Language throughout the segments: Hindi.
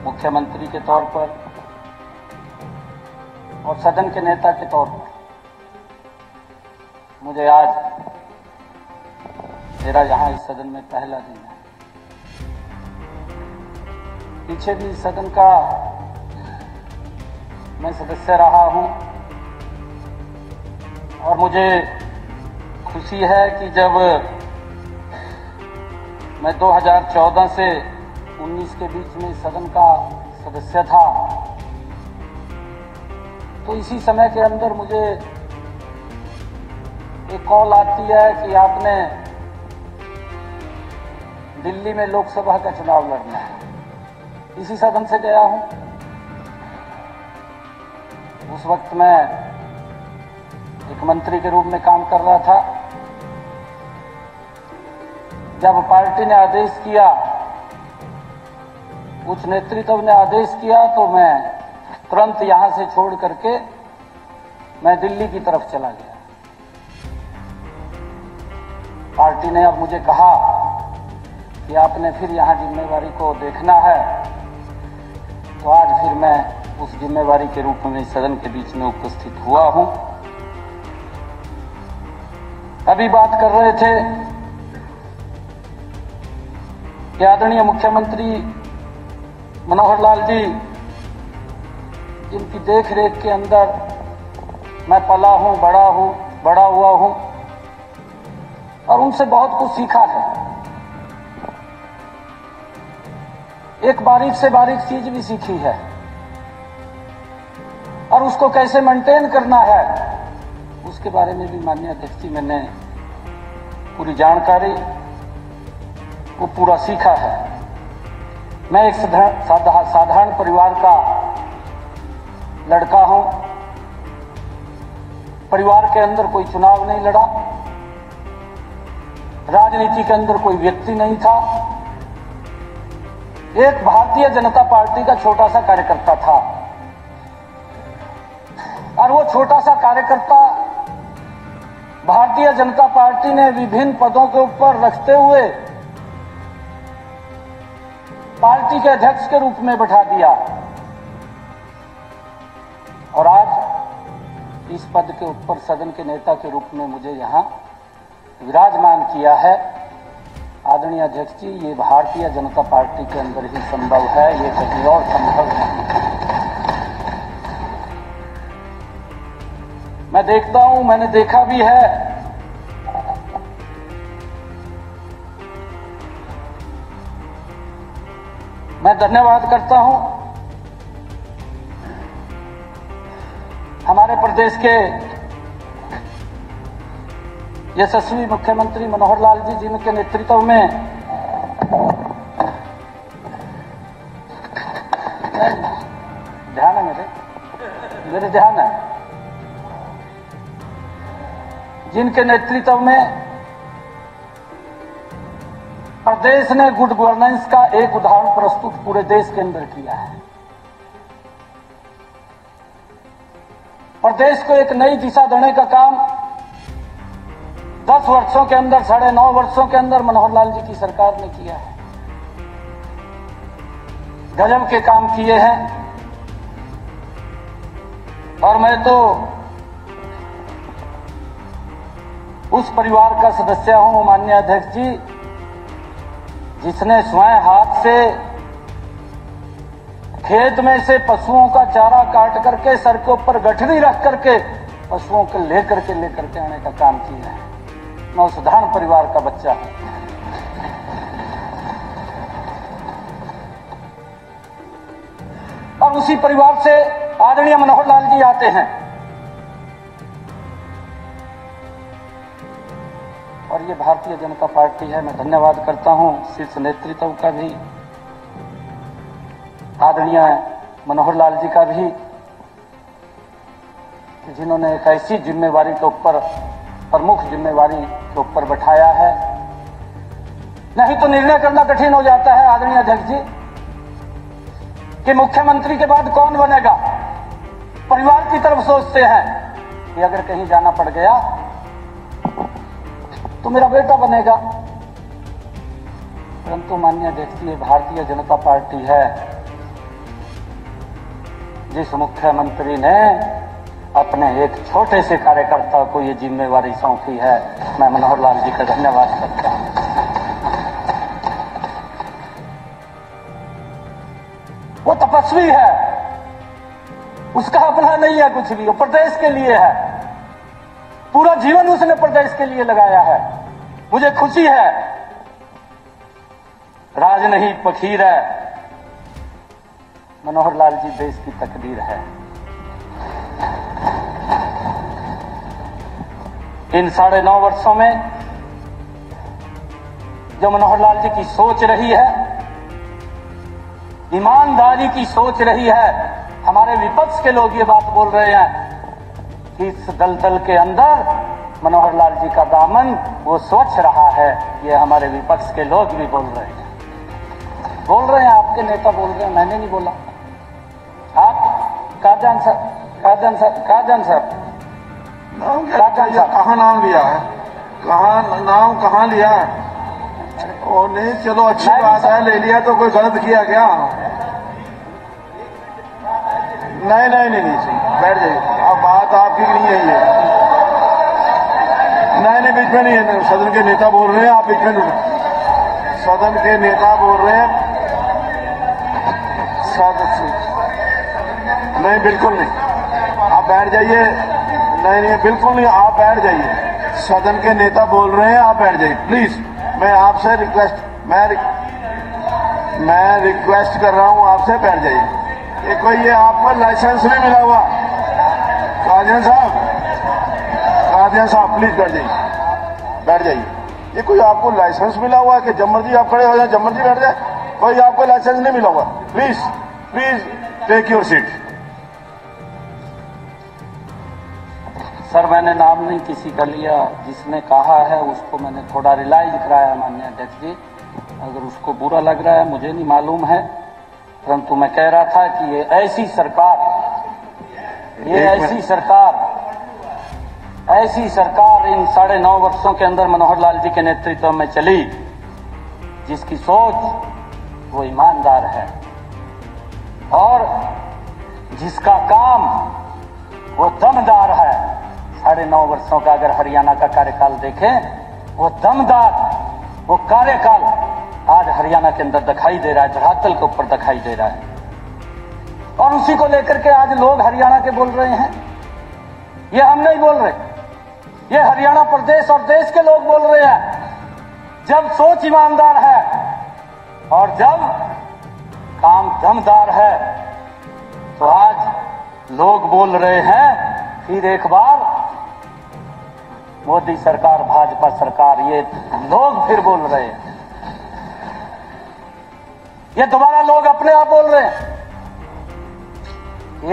मुख्यमंत्री के तौर पर और सदन के नेता के तौर पर मुझे आज मेरा यहाँ इस सदन में पहला दिन है। पीछे भी सदन का मैं सदस्य रहा हूं और मुझे खुशी है कि जब मैं 2014 से 19 के बीच में सदन का सदस्य था तो इसी समय के अंदर मुझे एक कॉल आती है कि आपने दिल्ली में लोकसभा का चुनाव लड़ना है। इसी सदन से गया हूं। उस वक्त मैं एक मंत्री के रूप में काम कर रहा था। जब पार्टी ने आदेश किया, उच्च नेतृत्व ने आदेश किया तो मैं तुरंत यहां से छोड़ करके मैं दिल्ली की तरफ चला गया। पार्टी ने अब मुझे कहा कि आपने फिर यहां जिम्मेवारी को देखना है, तो आज फिर मैं उस जिम्मेवारी के रूप में सदन के बीच में उपस्थित हुआ हूं। अभी बात कर रहे थे कि आदरणीय मुख्यमंत्री मनोहर लाल जी, जिनकी देख रेख के अंदर मैं पला हूं, बड़ा हुआ हूं और उनसे बहुत कुछ सीखा है। एक बारीक से बारीक चीज भी सीखी है और उसको कैसे मेंटेन करना है उसके बारे में भी माननीय अध्यक्ष जी मैंने पूरी जानकारी वो पूरा सीखा है। मैं एक साधारण परिवार का लड़का हूं। परिवार के अंदर कोई चुनाव नहीं लड़ा, राजनीति के अंदर कोई व्यक्ति नहीं था। एक भारतीय जनता पार्टी का छोटा सा कार्यकर्ता था और वो छोटा सा कार्यकर्ता भारतीय जनता पार्टी ने विभिन्न पदों के ऊपर रखते हुए पार्टी के अध्यक्ष के रूप में बैठा दिया और आज इस पद के ऊपर सदन के नेता के रूप में मुझे यहां विराजमान किया है। आदरणीय अध्यक्ष जी, ये भारतीय जनता पार्टी के अंदर ही संभव है, ये कहीं और संभव नहीं। मैं देखता हूं, मैंने देखा भी है मैं धन्यवाद करता हूं हमारे प्रदेश के यशस्वी मुख्यमंत्री मनोहर लाल जी, जिनके नेतृत्व में ध्यान है मेरे ध्यान है, जिनके नेतृत्व में प्रदेश ने गुड गवर्नेंस का एक उदाहरण प्रस्तुत पूरे देश के अंदर किया है। प्रदेश को एक नई दिशा देने का काम 10 वर्षों के अंदर, 9.5 वर्षों के अंदर मनोहर लाल जी की सरकार ने किया है। गजब के काम किए हैं और मैं तो उस परिवार का सदस्य हूं माननीय अध्यक्ष जी, जिसने स्वयं हाथ से खेत में से पशुओं का चारा काट करके सर के ऊपर गठरी रख करके पशुओं को लेकर के आने का काम किया है। मैं उस साधारण परिवार का बच्चा हूं और उसी परिवार से आदरणीय मनोहर लाल जी आते हैं और ये भारतीय जनता पार्टी है। मैं धन्यवाद करता हूं शीर्ष नेतृत्व का भी, आदरणीय मनोहर लाल जी का भी, जिन्होंने एक ऐसी जिम्मेवारी के ऊपर, प्रमुख जिम्मेवारी के ऊपर बैठाया है। नहीं तो निर्णय करना कठिन हो जाता है आदरणीय अध्यक्ष जी कि मुख्यमंत्री के बाद कौन बनेगा। परिवार की तरफ सोचते हैं कि अगर कहीं जाना पड़ गया तो मेरा बेटा बनेगा, परंतु माननीय अध्यक्ष जी, भारतीय जनता पार्टी है जिस मुख्यमंत्री ने अपने एक छोटे से कार्यकर्ता को ये जिम्मेवारी सौंपी है, मैं मनोहर लाल जी का धन्यवाद करता हूं। वो तपस्वी है, उसका अपना नहीं है कुछ भी, वो प्रदेश के लिए है, पूरा जीवन उसने प्रदेश के लिए लगाया है। मुझे खुशी है, राज नहीं फकीर है, मनोहर लाल जी देश की तकदीर है। इन 9.5 वर्षों में जो मनोहर लाल जी की सोच रही है, ईमानदारी की सोच रही है। हमारे विपक्ष के लोग ये बात बोल रहे हैं कि इस दलदल के अंदर मनोहर लाल जी का दामन वो स्वच्छ रहा है, ये हमारे विपक्ष के लोग भी बोल रहे हैं। आपके नेता बोल रहे हैं, मैंने नहीं बोला। आप काजन साहब कहाँ नाम लिया है, कहाँ लिया है? ओ नहीं, चलो अच्छी बात है, ले लिया तो कोई गलत किया क्या? नहीं, बैठ जाइए। अब बात आपकी नहीं है ये। नहीं, बीच में नहीं है। सदन के नेता बोल रहे हैं, आप बीच में नहीं। सदन के नेता बोल रहे हैं, नहीं बिल्कुल नहीं, आप बैठ जाइए। नहीं बिल्कुल नहीं, आप बैठ जाइए। सदन के नेता बोल रहे हैं, आप बैठ जाइए प्लीज। मैं आपसे मैं रिक्वेस्ट कर रहा हूं आपसे, बैठ जाइए। ये आपको लाइसेंस नहीं मिला हुआ। कादियान साहब प्लीज बैठ जाइए। ये कोई आपको लाइसेंस मिला हुआ है कि जब मर्जी आप खड़े हो जाए, जब मर्जी बैठ जाए? कोई आपको लाइसेंस नहीं मिला हुआ। Please take your seat. Sir, मैंने नाम नहीं किसी का लिया, जिसने कहा है उसको मैंने थोड़ा रियलाइज कराया माननीय अध्यक्ष जी। अगर उसको बुरा लग रहा है मुझे नहीं मालूम है, परंतु मैं कह रहा था कि ये ऐसी सरकार इन 9.5 वर्षों के अंदर मनोहर लाल जी के नेतृत्व में चली, जिसकी सोच वो ईमानदार है और जिसका काम वो दमदार है। 9.5 वर्षों का अगर हरियाणा का कार्यकाल देखें, वो दमदार, वो कार्यकाल आज हरियाणा के अंदर दिखाई दे रहा है, धरातल के ऊपर दिखाई दे रहा है। और उसी को लेकर के आज लोग हरियाणा के बोल रहे हैं। ये हम नहीं बोल रहे, ये हरियाणा प्रदेश और देश के लोग बोल रहे हैं। जब सोच ईमानदार है और जब काम दमदार है, तो आज लोग बोल रहे हैं फिर एक बार मोदी सरकार, भाजपा सरकार, ये लोग फिर बोल रहे हैं। ये दोबारा लोग अपने आप बोल रहे हैं,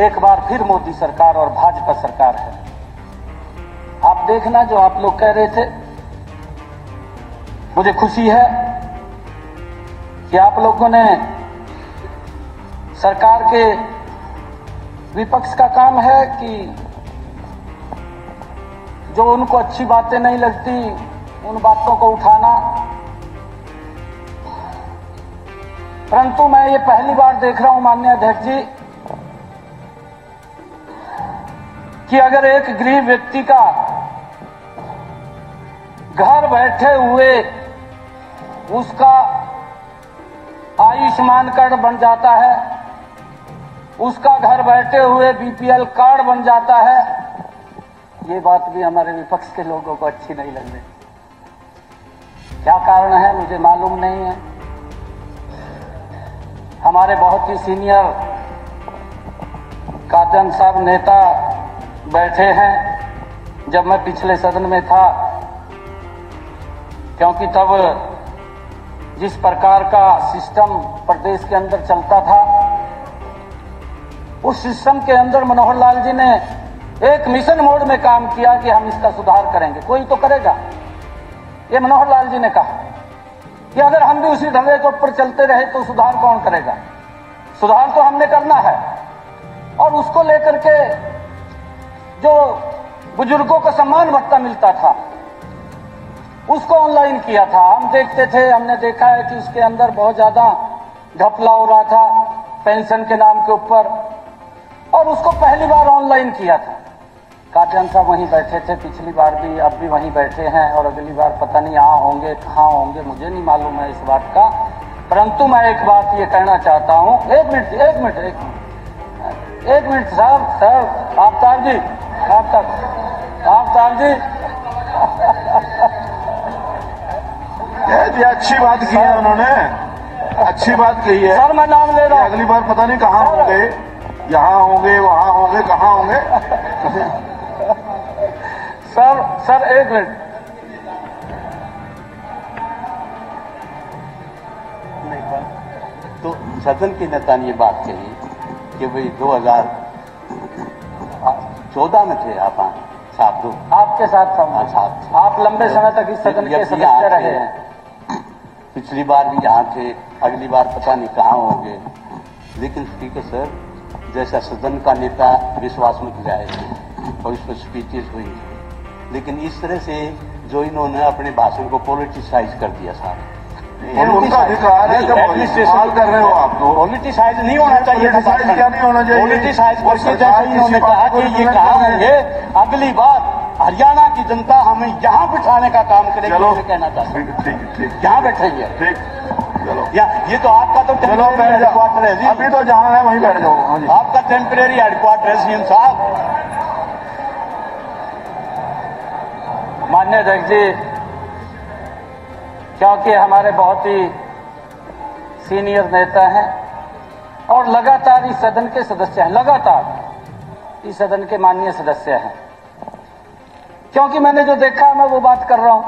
एक बार फिर मोदी सरकार और भाजपा सरकार है। आप देखना जो आप लोग कह रहे थे, मुझे खुशी है कि आप लोगों ने, सरकार के विपक्ष का काम है कि जो उनको अच्छी बातें नहीं लगती उन बातों को उठाना। परंतु मैं ये पहली बार देख रहा हूं माननीय अध्यक्ष जी कि अगर एक गरीब व्यक्ति का घर बैठे हुए उसका आयुष्मान कार्ड बन जाता है, उसका घर बैठे हुए बीपीएल कार्ड बन जाता है, ये बात भी हमारे विपक्ष के लोगों को अच्छी नहीं लग रही। क्या कारण है मुझे मालूम नहीं है। हमारे बहुत ही सीनियर काजन साहब नेता बैठे हैं जब मैं पिछले सदन में था, क्योंकि तब जिस प्रकार का सिस्टम प्रदेश के अंदर चलता था, उस सिस्टम के अंदर मनोहर लाल जी ने एक मिशन मोड में काम किया कि हम इसका सुधार करेंगे। कोई तो करेगा, ये मनोहर लाल जी ने कहा कि अगर हम भी उसी ढंगे के ऊपर चलते रहे तो सुधार कौन करेगा। सुधार तो हमने करना है। और उसको लेकर के जो बुजुर्गों को सम्मान भत्ता मिलता था उसको ऑनलाइन किया था। हम देखते थे, हमने देखा है कि उसके अंदर बहुत ज्यादा घपला हो रहा था पेंशन के नाम के ऊपर। और उसको पहली बार ऑनलाइन किया था। काटन साहब वहीं बैठे थे, पिछली बार भी, अब भी वहीं बैठे हैं, और अगली बार पता नहीं यहाँ होंगे कहाँ होंगे, मुझे नहीं मालूम है इस बात का। परंतु मैं एक बात ये कहना चाहता हूँ, एक मिनट साहब, आफ्ताब जी ये अच्छी बात की है उन्होंने, अच्छी बात कही है। सर मैं नाम ले रहा हूँ, अगली बार पता नहीं कहाँ होंगे, यहाँ होंगे, वहाँ होंगे, कहाँ होंगे। सर एक मिनट, तो सदन के नेता ने ये बात कही कि भाई 2014 में थे आप साहब, तो आपके साथ था, साथ आप लंबे समय तक इस सदन के सदस्य रहे हैं। पिछली बार भी यहाँ थे, अगली बार पता नहीं कहाँ होंगे। लेकिन स्पीकर सर जैसा सदन का नेता विश्वास मत जाए और इस पर स्पीचेस हुई, लेकिन इस तरह से जो इन्होंने अपने भाषण को पॉलिटिसाइज कर दिया साहब। उनका अधिकार है, जब एडमिनिस्ट्रेशन कर रहे हो आप तो पॉलिटिसाइज नहीं होना चाहिए। क्या नहीं होना चाहिए? पॉलिटिसाइज करके जैसे इन्होंने कहा कि ये कहाँ होंगे, अगली बार हरियाणा की जनता हमें यहाँ बिठाने का काम करेगी, ये कहना चाहते हैं। ठीक, यहाँ बैठेंगे, ठीक, चलो ये तो आपका तो टेम्परेरी हेडक्वार्टर है जी, अभी तो जहाँ है वहीं बैठ जाओ। आपका टेम्परेरी हेडक्वार्टर है सीएम साहब। माननीय अध्यक्ष जी, क्योंकि हमारे बहुत ही सीनियर नेता हैं और लगातार इस सदन के सदस्य हैं, लगातार इस सदन के माननीय सदस्य हैं, क्योंकि मैंने जो देखा मैं वो बात कर रहा हूं,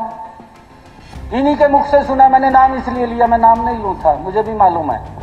इन्हीं के मुख से सुना। मैंने नाम इसलिए लिया, मैं नाम नहीं लूं था, मुझे भी मालूम है।